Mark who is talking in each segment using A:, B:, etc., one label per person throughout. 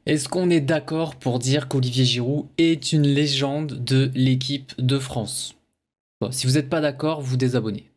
A: Est-ce qu'on est d'accord pour dire qu'Olivier Giroud est une légende de l'équipe de France? Bon, si vous n'êtes pas d'accord, vous désabonnez.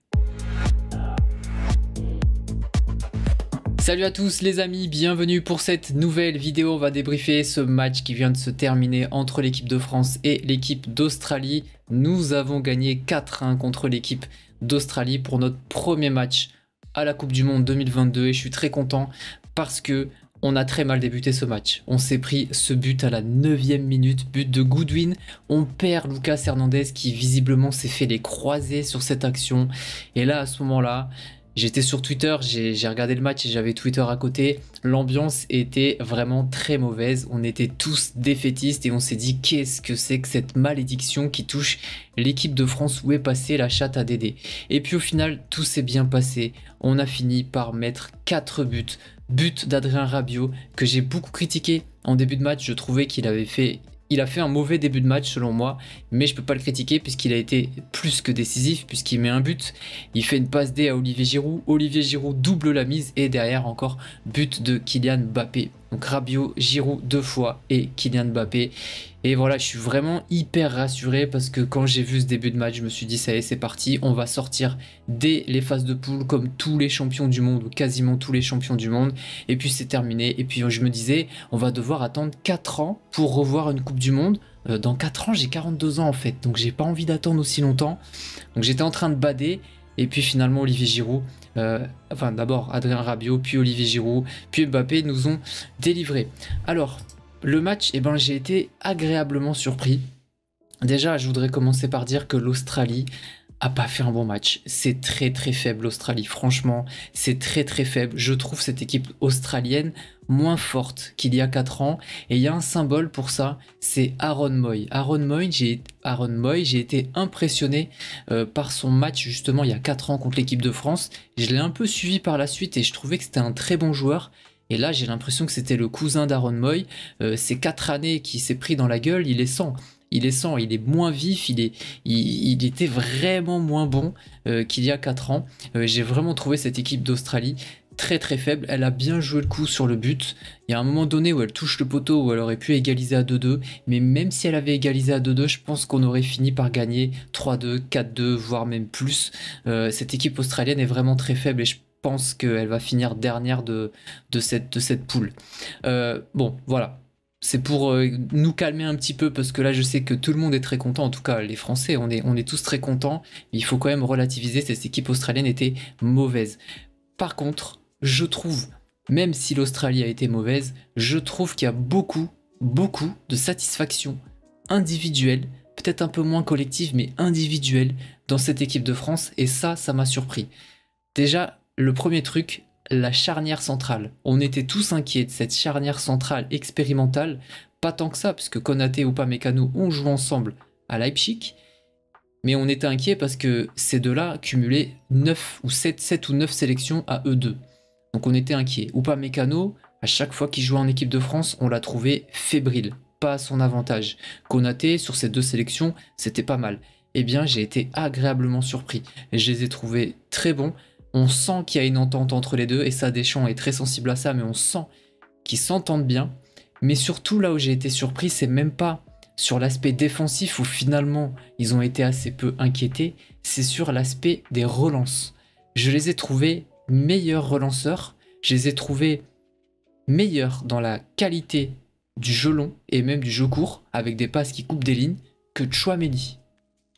A: Salut à tous les amis, bienvenue pour cette nouvelle vidéo. On va débriefer ce match qui vient de se terminer entre l'équipe de France et l'équipe d'Australie. Nous avons gagné 4-1 contre l'équipe d'Australie pour notre premier match à la Coupe du Monde 2022 et je suis très content parce que on a très mal débuté ce match. On s'est pris ce but à la 9e minute, but de Goodwin. On perd Lucas Hernandez qui visiblement s'est fait les croisés sur cette action. Et là, à ce moment-là, j'étais sur Twitter, j'ai regardé le match et j'avais Twitter à côté. L'ambiance était vraiment très mauvaise. On était tous défaitistes et on s'est dit qu'est-ce que c'est que cette malédiction qui touche l'équipe de France? Où est passée la chatte à Dédé? Et puis au final, tout s'est bien passé. On a fini par mettre 4 buts. But d'Adrien Rabiot que j'ai beaucoup critiqué en début de match. Je trouvais qu'il avait fait... Il a fait un mauvais début de match selon moi, mais je peux pas le critiquer puisqu'il a été plus que décisif, puisqu'il met un but, il fait une passe D à Olivier Giroud double la mise et derrière encore but de Kylian Mbappé. Donc Rabiot, Giroud 2 fois et Kylian Mbappé. Et voilà, je suis vraiment hyper rassuré parce que quand j'ai vu ce début de match, je me suis dit ça y est, c'est parti, on va sortir dès les phases de poule comme tous les champions du monde ou quasiment tous les champions du monde. Et puis c'est terminé. Et puis je me disais, on va devoir attendre 4 ans pour revoir une Coupe du Monde. Dans 4 ans, j'ai 42 ans en fait, donc j'ai pas envie d'attendre aussi longtemps. Donc j'étais en train de bader. Et puis finalement Olivier Giroud, enfin d'abord Adrien Rabiot, puis Olivier Giroud, puis Mbappé nous ont délivré. Alors le match, eh ben, j'ai été agréablement surpris. Déjà je voudrais commencer par dire que l'Australie a pas fait un bon match. C'est très très faible l'Australie, franchement c'est très très faible. Je trouve cette équipe australienne moins forte qu'il y a 4 ans et il y a un symbole pour ça, c'est Aaron Mooy. Aaron Mooy, j'ai été impressionné par son match justement il y a 4 ans contre l'équipe de France. Je l'ai un peu suivi par la suite et je trouvais que c'était un très bon joueur. Et là, j'ai l'impression que c'était le cousin d'Aaron Mooy. Ces 4 années qui s'est pris dans la gueule, il est sans. Il est moins vif, il était vraiment moins bon qu'il y a 4 ans. J'ai vraiment trouvé cette équipe d'Australie très très faible. Elle a bien joué le coup sur le but. Il y a un moment donné où elle touche le poteau, où elle aurait pu égaliser à 2-2. Mais même si elle avait égalisé à 2-2, je pense qu'on aurait fini par gagner 3-2, 4-2, voire même plus. Cette équipe australienne est vraiment très faible et je pense qu'elle va finir dernière de cette poule. Bon, voilà. C'est pour nous calmer un petit peu parce que là je sais que tout le monde est très content, en tout cas les Français, on est tous très contents. Mais il faut quand même relativiser, cette équipe australienne était mauvaise. Par contre, je trouve, même si l'Australie a été mauvaise, je trouve qu'il y a beaucoup de satisfaction individuelle, peut-être un peu moins collective, mais individuelle dans cette équipe de France, et ça m'a surpris. Déjà, le premier truc, la charnière centrale. On était tous inquiets de cette charnière centrale expérimentale, pas tant que ça, parce que Konaté et Upamecano ont joué ensemble à Leipzig, mais on était inquiets parce que ces deux-là cumulaient 9 ou 7 ou 9 sélections à eux deux. Donc on était inquiets. Upamecano, à chaque fois qu'il jouait en équipe de France, on l'a trouvé fébrile, pas à son avantage. Konaté, sur ces 2 sélections, c'était pas mal. Eh bien, j'ai été agréablement surpris. Je les ai trouvés très bons. On sent qu'il y a une entente entre les deux, et ça, Deschamps est très sensible à ça, mais on sent qu'ils s'entendent bien. Mais surtout, là où j'ai été surpris, c'est même pas sur l'aspect défensif où finalement ils ont été assez peu inquiétés, c'est sur l'aspect des relances. Je les ai trouvés meilleurs relanceurs, je les ai trouvés meilleurs dans la qualité du jeu long et même du jeu court, avec des passes qui coupent des lignes, que Tchouaméni.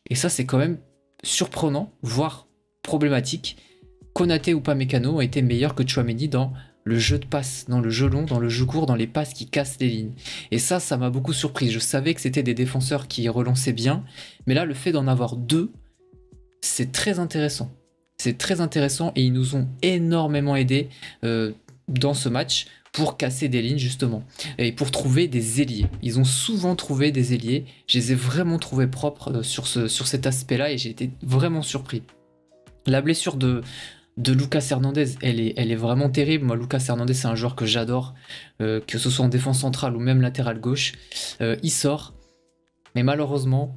A: Et ça c'est quand même surprenant, voire problématique. Konaté ou Upamecano ont été meilleurs que Tchouaméni dans le jeu de passe, dans le jeu long, dans le jeu court, dans les passes qui cassent les lignes. Et ça m'a beaucoup surpris. Je savais que c'était des défenseurs qui relançaient bien, mais là, le fait d'en avoir 2, c'est très intéressant. C'est très intéressant et ils nous ont énormément aidés dans ce match pour casser des lignes justement et pour trouver des ailiers. Ils ont souvent trouvé des ailiers. Je les ai vraiment trouvés propres sur cet aspect-là et j'ai été vraiment surpris. La blessure de Lucas Hernandez, elle est vraiment terrible. Moi, Lucas Hernandez, c'est un joueur que j'adore, que ce soit en défense centrale ou même latéral gauche. Il sort, mais malheureusement,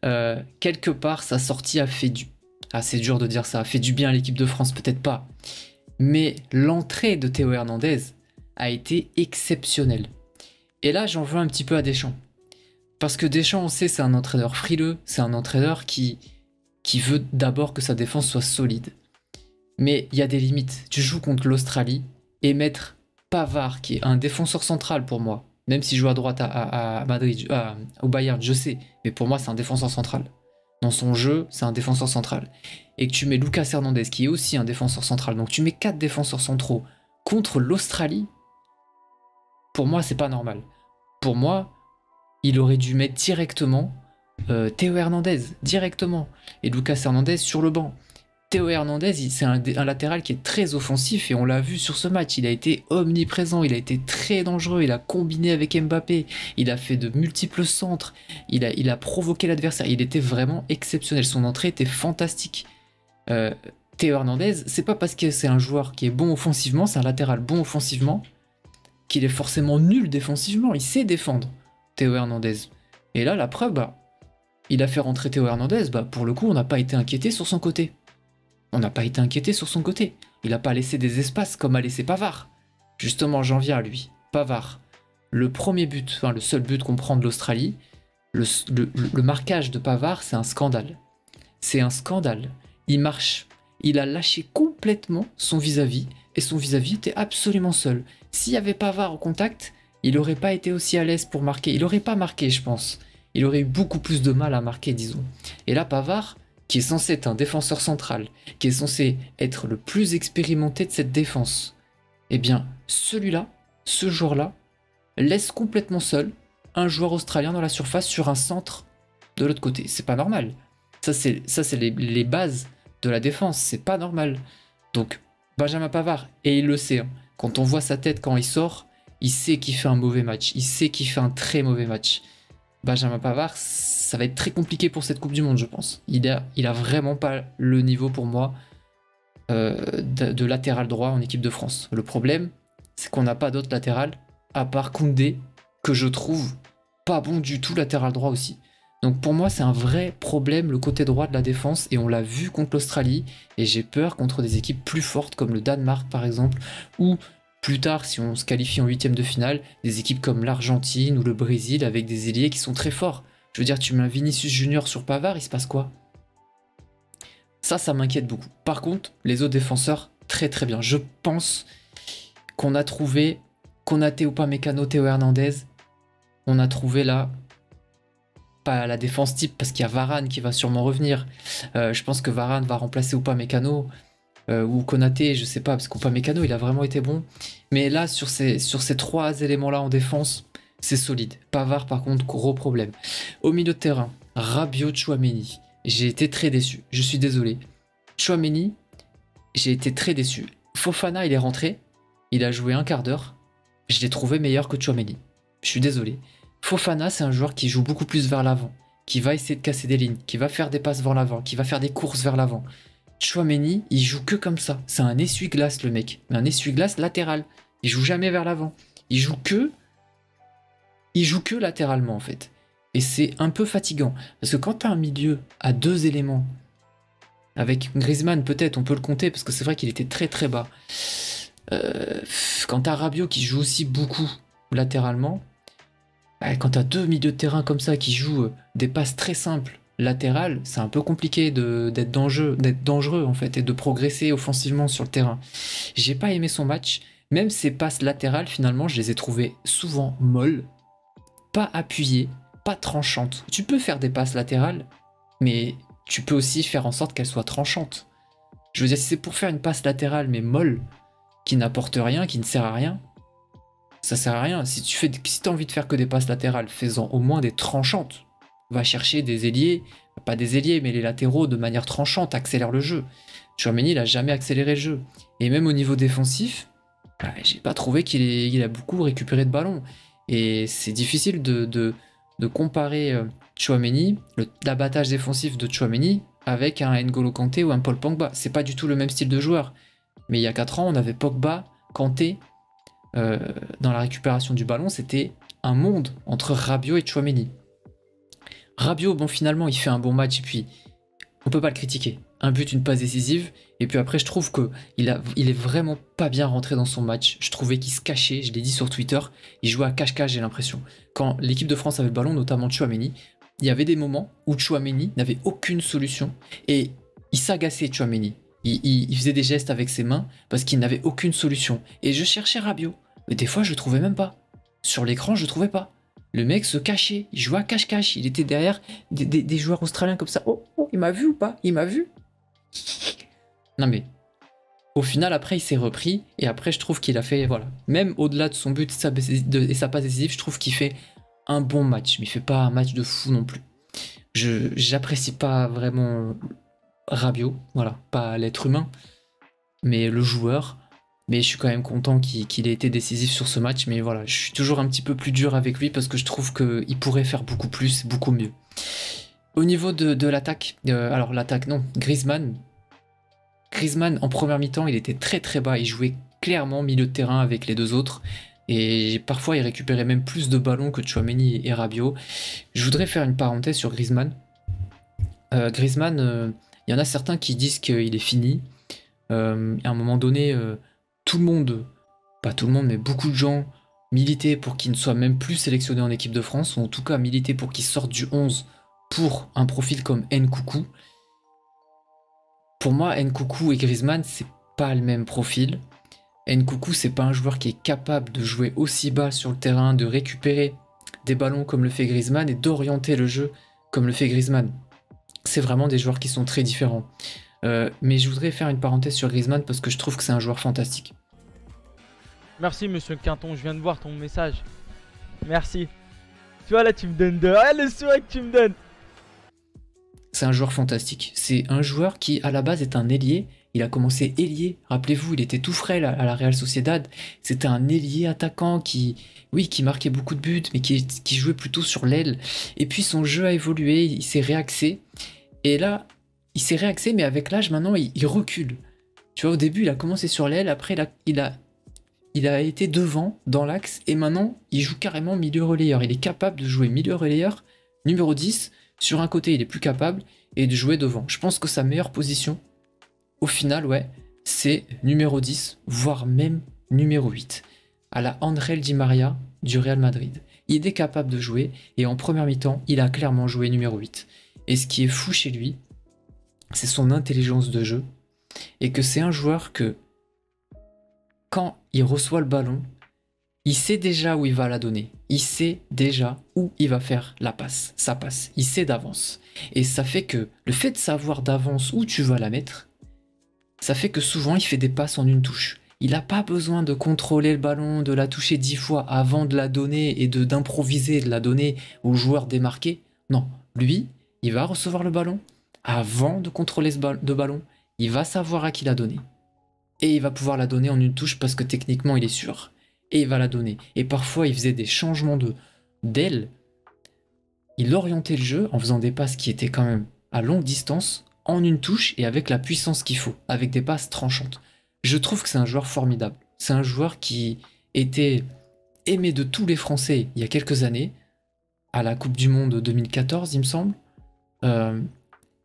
A: quelque part, sa sortie a fait du... Ah, c'est dur de dire ça, a fait du bien à l'équipe de France, peut-être pas. Mais l'entrée de Théo Hernandez a été exceptionnelle. Et là, j'en veux un petit peu à Deschamps. Parce que Deschamps, on sait, c'est un entraîneur frileux, c'est un entraîneur qui veut d'abord que sa défense soit solide. Mais il y a des limites. Tu joues contre l'Australie et mettre Pavard, qui est un défenseur central pour moi, même s'il joue à droite à Madrid, au Bayern, je sais, mais pour moi, c'est un défenseur central. Dans son jeu, c'est un défenseur central. Et que tu mets Lucas Hernandez, qui est aussi un défenseur central, donc tu mets 4 défenseurs centraux contre l'Australie, pour moi, c'est pas normal. Pour moi, il aurait dû mettre directement Théo Hernandez, directement, et Lucas Hernandez sur le banc. Théo Hernandez, c'est un latéral qui est très offensif et on l'a vu sur ce match, il a été omniprésent, il a été très dangereux, il a combiné avec Mbappé, il a fait de multiples centres, il a provoqué l'adversaire, il était vraiment exceptionnel, son entrée était fantastique. Théo Hernandez, c'est pas parce que c'est un joueur qui est bon offensivement, c'est un latéral bon offensivement, qu'il est forcément nul défensivement, il sait défendre, Théo Hernandez. Et là, la preuve, il a fait rentrer Théo Hernandez, pour le coup, on n'a pas été inquiété sur son côté. On n'a pas été inquiété sur son côté. Il n'a pas laissé des espaces comme a laissé Pavard. Justement, j'en viens à lui. Pavard, le premier but, enfin le seul but qu'on prend de l'Australie, le marquage de Pavard, c'est un scandale. C'est un scandale. Il marche. Il a lâché complètement son vis-à-vis et son vis-à-vis était absolument seul. S'il y avait Pavard au contact, il n'aurait pas été aussi à l'aise pour marquer. Il n'aurait pas marqué, je pense. Il aurait eu beaucoup plus de mal à marquer, disons. Et là, Pavard, qui est censé être un défenseur central, qui est censé être le plus expérimenté de cette défense, eh bien, celui-là, ce joueur-là, laisse complètement seul un joueur australien dans la surface sur un centre de l'autre côté. C'est pas normal. Ça, c'est les bases de la défense. C'est pas normal. Donc, Benjamin Pavard, et il le sait, hein, quand on voit sa tête quand il sort, il sait qu'il fait un mauvais match. Il sait qu'il fait un très mauvais match. Benjamin Pavard, ça va être très compliqué pour cette Coupe du Monde, je pense. Il a vraiment pas le niveau pour moi de latéral droit en équipe de France. Le problème, c'est qu'on n'a pas d'autre latéral à part Koundé, que je trouve pas bon du tout latéral droit aussi. Donc pour moi, c'est un vrai problème le côté droit de la défense et on l'a vu contre l'Australie et j'ai peur contre des équipes plus fortes comme le Danemark par exemple ou plus tard, si on se qualifie en huitième de finale, des équipes comme l'Argentine ou le Brésil avec des ailiers qui sont très forts. Je veux dire, tu mets un Vinicius Junior sur Pavard, il se passe quoi? Ça m'inquiète beaucoup. Par contre, les autres défenseurs, très très bien. Je pense qu'on a trouvé Konaté, Upamecano, Théo Hernandez. On a trouvé là, pas la défense type parce qu'il y a Varane qui va sûrement revenir. Je pense que Varane va remplacer Upamecano. Ou Konaté, je sais pas, parce qu'Upamecano il a vraiment été bon. Mais là, sur ces 3 éléments-là en défense, c'est solide. Pavard, par contre, gros problème. Au milieu de terrain, Rabiot, Tchouaméni. J'ai été très déçu, je suis désolé. Tchouaméni, j'ai été très déçu. Fofana, il est rentré, il a joué un quart d'heure. Je l'ai trouvé meilleur que Tchouaméni. Je suis désolé. Fofana, c'est un joueur qui joue beaucoup plus vers l'avant, qui va essayer de casser des lignes, qui va faire des passes vers l'avant, qui va faire des courses vers l'avant. Tchouaméni, il joue que comme ça. C'est un essuie-glace le mec, mais un essuie-glace latéral. Il joue jamais vers l'avant. Il joue que latéralement en fait. Et c'est un peu fatigant parce que quand tu as un milieu à 2 éléments, avec Griezmann peut-être on peut le compter parce que c'est vrai qu'il était très très bas. Quand tu as Rabiot qui joue aussi beaucoup latéralement, quand tu as 2 milieux de terrain comme ça qui jouent des passes très simples latéral, c'est un peu compliqué d'être dangereux en fait et de progresser offensivement sur le terrain. J'ai pas aimé son match, même ses passes latérales finalement je les ai trouvées souvent molles, pas appuyées, pas tranchantes. Tu peux faire des passes latérales, mais tu peux aussi faire en sorte qu'elles soient tranchantes. Je veux dire, si c'est pour faire une passe latérale mais molle, qui n'apporte rien, qui ne sert à rien, ça sert à rien. Si t'as envie de faire que des passes latérales, fais-en au moins des tranchantes. Va chercher des ailiers, pas des ailiers, mais les latéraux de manière tranchante, accélère le jeu. Tchouaméni, il a jamais accéléré le jeu. Et même au niveau défensif, j'ai pas trouvé qu'il a beaucoup récupéré de ballons. Et c'est difficile de comparer Tchouaméni, l'abattage défensif de Tchouaméni, avec un N'Golo Kanté ou un Paul Pogba. C'est pas du tout le même style de joueur. Mais il y a 4 ans, on avait Pogba, Kanté. Dans la récupération du ballon, c'était un monde entre Rabiot et Tchouaméni. Rabiot, bon finalement il fait un bon match et puis on peut pas le critiquer. Un but, une passe décisive. Et puis après, je trouve que il est vraiment pas bien rentré dans son match. Je trouvais qu'il se cachait, je l'ai dit sur Twitter. Il jouait à cache-cache, j'ai l'impression. Quand l'équipe de France avait le ballon, notamment Tchouaméni, il y avait des moments où Tchouaméni n'avait aucune solution. Et il s'agaçait, Tchouaméni. Il faisait des gestes avec ses mains parce qu'il n'avait aucune solution. Et je cherchais Rabiot. Mais des fois, je le trouvais même pas. Sur l'écran, je le trouvais pas. Le mec se cachait, il jouait à cache-cache, il était derrière des joueurs australiens comme ça. Oh, oh, il m'a vu ou pas? Il m'a vu? Non mais, au final, après, il s'est repris, et après, je trouve qu'il a fait, voilà. Même au-delà de son but et sa passe décisive, je trouve qu'il fait un bon match, mais il fait pas un match de fou non plus. J'apprécie pas vraiment Rabiot, voilà, pas l'être humain, mais le joueur. Mais je suis quand même content qu'il ait été décisif sur ce match. Mais voilà, je suis toujours un petit peu plus dur avec lui parce que je trouve qu'il pourrait faire beaucoup plus, beaucoup mieux. Au niveau de l'attaque, alors l'attaque, non, Griezmann. Griezmann, en première mi-temps, il était très très bas. Il jouait clairement milieu de terrain avec les deux autres. Et parfois, il récupérait même plus de ballons que Tchouaméni et Rabiot. Je voudrais faire une parenthèse sur Griezmann. Griezmann, il y en a certains qui disent qu'il est fini. À un moment donné... tout le monde, pas tout le monde, mais beaucoup de gens militaient pour qu'il ne soit même plus sélectionné en équipe de France, ou en tout cas militaient pour qu'il sorte du 11 pour un profil comme Nkounkou. Pour moi, Nkounkou et Griezmann, c'est pas le même profil. Nkounkou, c'est pas un joueur qui est capable de jouer aussi bas sur le terrain, de récupérer des ballons comme le fait Griezmann et d'orienter le jeu comme le fait Griezmann. C'est vraiment des joueurs qui sont très différents. Mais je voudrais faire une parenthèse sur Griezmann parce que je trouve que c'est un joueur fantastique.
B: Merci monsieur Quinton, je viens de voir ton message. Merci. Tu vois là tu me donnes de... Ah le sourire que tu me donnes.
A: C'est un joueur fantastique. C'est un joueur qui à la base est un ailier. Il a commencé ailier. Rappelez-vous, il était tout frais à la Real Sociedad. C'était un ailier attaquant qui marquait beaucoup de buts, mais qui jouait plutôt sur l'aile. Et puis son jeu a évolué, il s'est réaxé. Et là... il s'est réaxé, mais avec l'âge, maintenant, il recule. Tu vois, au début, il a commencé sur l'aile, après, il a été devant, dans l'axe, et maintenant, il joue carrément milieu relayeur. Il est capable de jouer milieu relayeur, numéro 10, sur un côté, il est plus capable, et de jouer devant. Je pense que sa meilleure position, au final, ouais, c'est numéro 10, voire même numéro 8, à la Ángel Di María du Real Madrid. Il est capable de jouer, et en première mi-temps, il a clairement joué numéro 8. Et ce qui est fou chez lui, c'est son intelligence de jeu, et que c'est un joueur que, quand il reçoit le ballon, il sait déjà où il va la donner, il sait déjà où il va faire la passe, sa passe, il sait d'avance. Et ça fait que, le fait de savoir d'avance où tu vas la mettre, ça fait que souvent il fait des passes en une touche. Il n'a pas besoin de contrôler le ballon, de la toucher 10 fois avant de la donner et d'improviser, de la donner au joueur démarqué. Non, lui, il va recevoir le ballon, avant de contrôler ce ballon, il va savoir à qui la donner. Et il va pouvoir la donner en une touche parce que techniquement il est sûr. Et il va la donner. Et parfois il faisait des changements d'aile. Il orientait le jeu en faisant des passes qui étaient quand même à longue distance, en une touche et avec la puissance qu'il faut, avec des passes tranchantes. Je trouve que c'est un joueur formidable. C'est un joueur qui était aimé de tous les Français il y a quelques années, à la Coupe du Monde 2014 il me semble.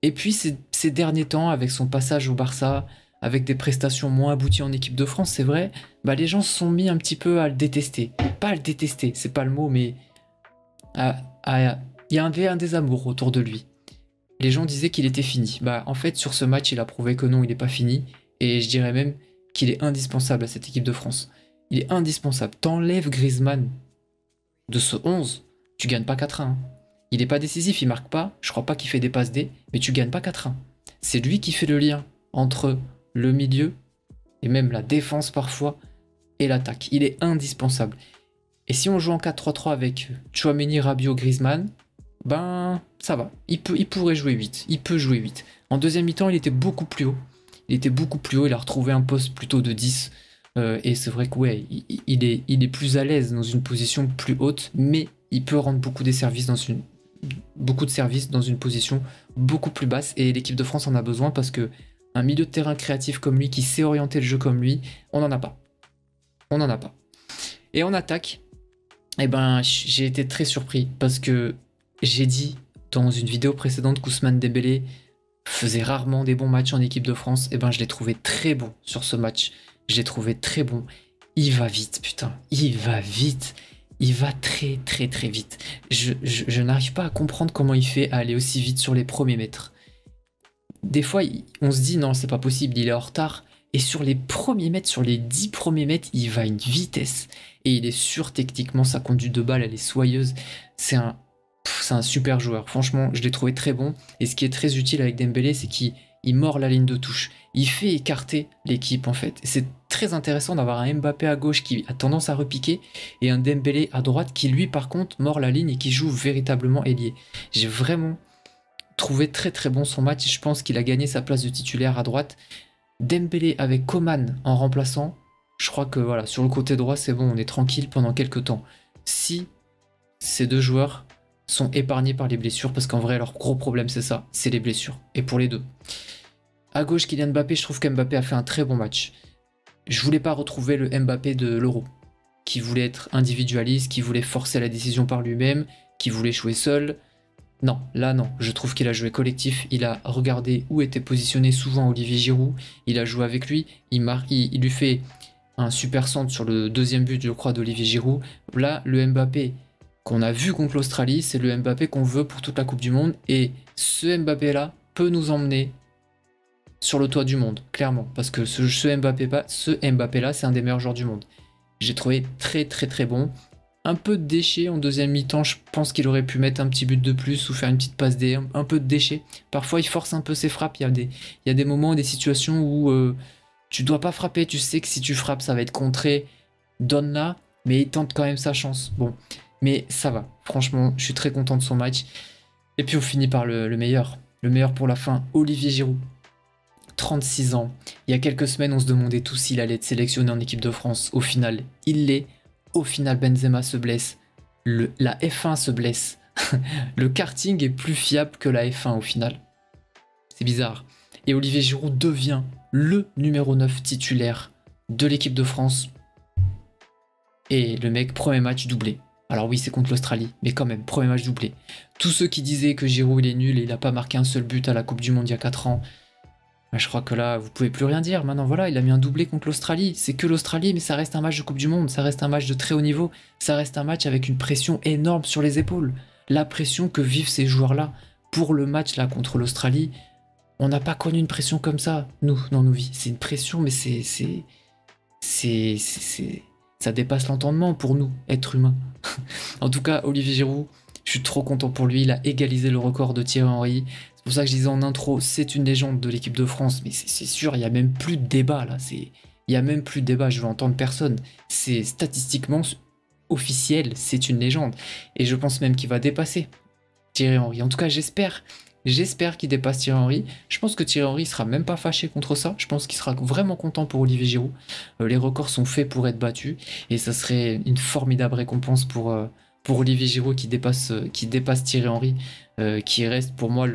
A: Et puis ces derniers temps, avec son passage au Barça, avec des prestations moins abouties en équipe de France, c'est vrai, bah les gens se sont mis un petit peu à le détester. Pas à le détester, c'est pas le mot, mais il y avait un désamour autour de lui. Les gens disaient qu'il était fini. Bah en fait, sur ce match, il a prouvé que non, il n'est pas fini. Et je dirais même qu'il est indispensable à cette équipe de France. Il est indispensable. T'enlèves Griezmann de ce 11, tu gagnes pas 4-1. Il n'est pas décisif, il marque pas, je crois pas qu'il fait des passes D, mais tu gagnes pas 4-1. C'est lui qui fait le lien entre le milieu, et même la défense parfois, et l'attaque. Il est indispensable. Et si on joue en 4-3-3 avec Tchouaméni, Rabiot, Griezmann, ben ça va. Il pourrait jouer 8. Il peut jouer 8. En deuxième mi-temps, il était beaucoup plus haut. Il a retrouvé un poste plutôt de 10. Et c'est vrai que ouais, il est plus à l'aise dans une position plus haute, mais il peut rendre beaucoup de services dans une position beaucoup plus basse. Et l'équipe de France en a besoin parce que un milieu de terrain créatif comme lui, qui sait orienter le jeu comme lui, on n'en a pas. On n'en a pas. Et en attaque, eh ben, j'ai été très surpris parce que j'ai dit dans une vidéo précédente qu'Ousmane Dembélé faisait rarement des bons matchs en équipe de France, et ben je l'ai trouvé très bon sur ce match. Je l'ai trouvé très bon. Il va vite, putain, il va vite. Il va très très très vite. Je n'arrive pas à comprendre comment il fait à aller aussi vite sur les premiers mètres. Des fois, on se dit non, c'est pas possible, il est en retard. Et sur les premiers mètres, sur les 10 premiers mètres, il va à une vitesse. Et il est sûr techniquement, sa conduite de balle, elle est soyeuse. C'est un super joueur. Franchement, je l'ai trouvé très bon. Et ce qui est très utile avec Dembélé, c'est qu'il mord la ligne de touche. Il fait écarter l'équipe en fait. C'est très intéressant d'avoir un Mbappé à gauche qui a tendance à repiquer et un Dembélé à droite qui lui par contre mord la ligne et qui joue véritablement ailier. J'ai vraiment trouvé très très bon son match. Je pense qu'il a gagné sa place de titulaire à droite. Dembélé avec Coman en remplaçant. Je crois que voilà, sur le côté droit c'est bon, on est tranquille pendant quelques temps. Si ces deux joueurs sont épargnés par les blessures, parce qu'en vrai leur gros problème c'est ça, c'est les blessures. Et pour les deux. À gauche, Kylian Mbappé, je trouve qu'Mbappé a fait un très bon match. Je voulais pas retrouver le Mbappé de l'Euro, qui voulait être individualiste, qui voulait forcer la décision par lui-même, qui voulait jouer seul. Non, là non, je trouve qu'il a joué collectif, il a regardé où était positionné souvent Olivier Giroud, il a joué avec lui, il lui fait un super centre sur le deuxième but, je crois, d'Olivier Giroud. Là, le Mbappé qu'on a vu contre l'Australie, c'est le Mbappé qu'on veut pour toute la Coupe du Monde, et ce Mbappé-là peut nous emmener sur le toit du monde, clairement, parce que ce Mbappé-là, c'est un des meilleurs joueurs du monde. J'ai trouvé très très très bon. Un peu de déchet en deuxième mi-temps, je pense qu'il aurait pu mettre un petit but de plus ou faire une petite passe D, un peu de déchet. Parfois il force un peu ses frappes, il y a des moments, des situations où tu dois pas frapper, tu sais que si tu frappes ça va être contré, donne-la, mais il tente quand même sa chance. Bon, mais ça va, franchement, je suis très content de son match. Et puis on finit par le meilleur pour la fin, Olivier Giroud. 36 ans. Il y a quelques semaines, on se demandait tous s'il allait être sélectionné en équipe de France. Au final, il l'est. Au final, Benzema se blesse. La F1 se blesse. Le karting est plus fiable que la F1 au final. C'est bizarre. Et Olivier Giroud devient le numéro 9 titulaire de l'équipe de France. Et le mec, premier match doublé. Alors oui, c'est contre l'Australie, mais quand même, premier match doublé. Tous ceux qui disaient que Giroud il est nul et il n'a pas marqué un seul but à la Coupe du Monde il y a 4 ans, je crois que là, vous pouvez plus rien dire. Maintenant, voilà, il a mis un doublé contre l'Australie. C'est que l'Australie, mais ça reste un match de Coupe du Monde. Ça reste un match de très haut niveau. Ça reste un match avec une pression énorme sur les épaules. La pression que vivent ces joueurs-là pour le match là contre l'Australie, on n'a pas connu une pression comme ça, nous, dans nos vies. C'est une pression, mais ça dépasse l'entendement pour nous, êtres humains. En tout cas, Olivier Giroud, je suis trop content pour lui. Il a égalisé le record de Thierry Henry. C'est pour ça que je disais en intro, c'est une légende de l'équipe de France, mais c'est sûr, il n'y a même plus de débat là. Il n'y a même plus de débat, je veux entendre personne. C'est statistiquement officiel, c'est une légende. Et je pense même qu'il va dépasser Thierry Henry. En tout cas, j'espère qu'il dépasse Thierry Henry. Je pense que Thierry Henry sera même pas fâché contre ça. Je pense qu'il sera vraiment content pour Olivier Giroud. Les records sont faits pour être battus. Et ça serait une formidable récompense pour Olivier Giroud qui dépasse Thierry Henry, qui reste pour moi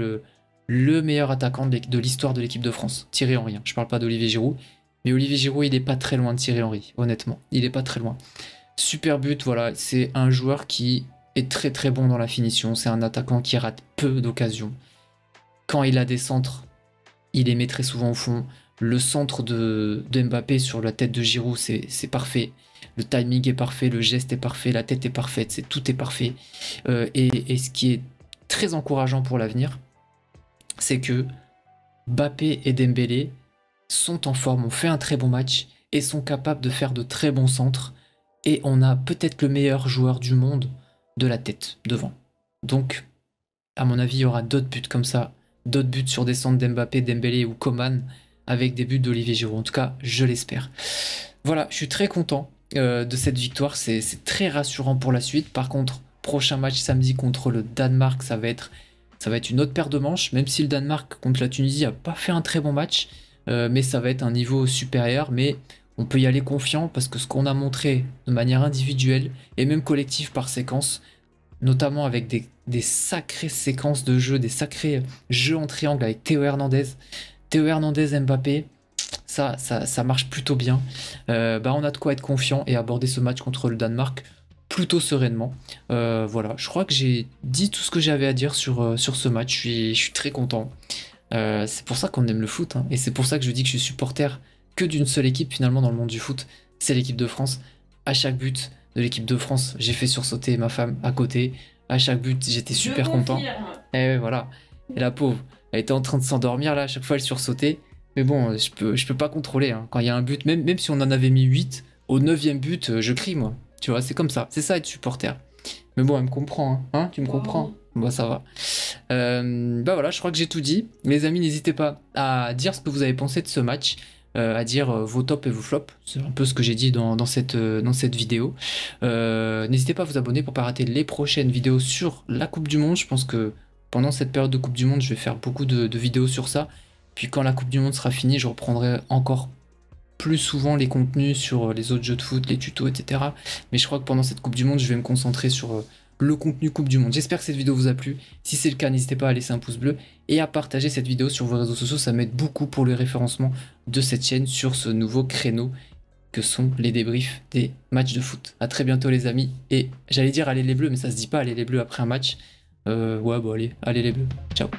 A: le meilleur attaquant de l'histoire de l'équipe de France. Thierry Henry, hein. Je parle pas d'Olivier Giroud, mais Olivier Giroud, il est pas très loin de Thierry Henry, honnêtement. Il est pas très loin. Super but, voilà, c'est un joueur qui est très très bon dans la finition. C'est un attaquant qui rate peu d'occasions. Quand il a des centres, il les met très souvent au fond. Le centre de Mbappé sur la tête de Giroud, c'est parfait. Le timing est parfait, le geste est parfait, la tête est parfaite, tout est parfait. Et ce qui est très encourageant pour l'avenir, c'est que Mbappé et Dembélé sont en forme, ont fait un très bon match et sont capables de faire de très bons centres. Et on a peut-être le meilleur joueur du monde de la tête devant. Donc, à mon avis, il y aura d'autres buts comme ça, d'autres buts sur des centres d'Mbappé, Dembélé ou Coman, avec des buts d'Olivier Giroud. En tout cas, je l'espère. Voilà, je suis très content de cette victoire. C'est très rassurant pour la suite. Par contre, prochain match samedi contre le Danemark, ça va être une autre paire de manches, même si le Danemark contre la Tunisie n'a pas fait un très bon match, mais ça va être un niveau supérieur. Mais on peut y aller confiant parce que ce qu'on a montré de manière individuelle et même collective par séquence, notamment avec des sacrées séquences de jeu, des sacrés jeux en triangle avec Théo Hernandez, Mbappé, ça marche plutôt bien. On a de quoi être confiant et aborder ce match contre le Danemark plutôt sereinement. Voilà, je crois que j'ai dit tout ce que j'avais à dire sur ce match. Je suis très content. C'est pour ça qu'on aime le foot, hein. Et c'est pour ça que je dis que je suis supporter que d'une seule équipe finalement dans le monde du foot, c'est l'équipe de France. À chaque but de l'équipe de France, j'ai fait sursauter ma femme à côté. À chaque but, j'étais super content. Et ouais, voilà. Et la pauvre, elle était en train de s'endormir là, à chaque fois elle sursautait. Mais bon, je peux pas contrôler, hein. Quand il y a un but, même si on en avait mis 8, au 9e but, je crie moi. Tu vois, c'est comme ça. C'est ça être supporter. Mais bon, elle me comprend, hein, hein, tu me comprends? Bon, ça va. Bah voilà, je crois que j'ai tout dit. Les amis, n'hésitez pas à dire ce que vous avez pensé de ce match, à dire vos tops et vos flops. C'est un peu ce que j'ai dit dans cette vidéo. N'hésitez pas à vous abonner pour pas rater les prochaines vidéos sur la Coupe du Monde. Je pense que pendant cette période de Coupe du Monde, je vais faire beaucoup de vidéos sur ça. Puis quand la Coupe du Monde sera finie, je reprendrai encore plus souvent les contenus sur les autres jeux de foot, les tutos, etc. Mais je crois que pendant cette Coupe du Monde, je vais me concentrer sur le contenu Coupe du Monde. J'espère que cette vidéo vous a plu. Si c'est le cas, n'hésitez pas à laisser un pouce bleu et à partager cette vidéo sur vos réseaux sociaux. Ça m'aide beaucoup pour le référencement de cette chaîne sur ce nouveau créneau que sont les débriefs des matchs de foot. A très bientôt les amis. Et j'allais dire allez les bleus, mais ça se dit pas allez les bleus après un match. Ouais, bon allez les bleus. Ciao.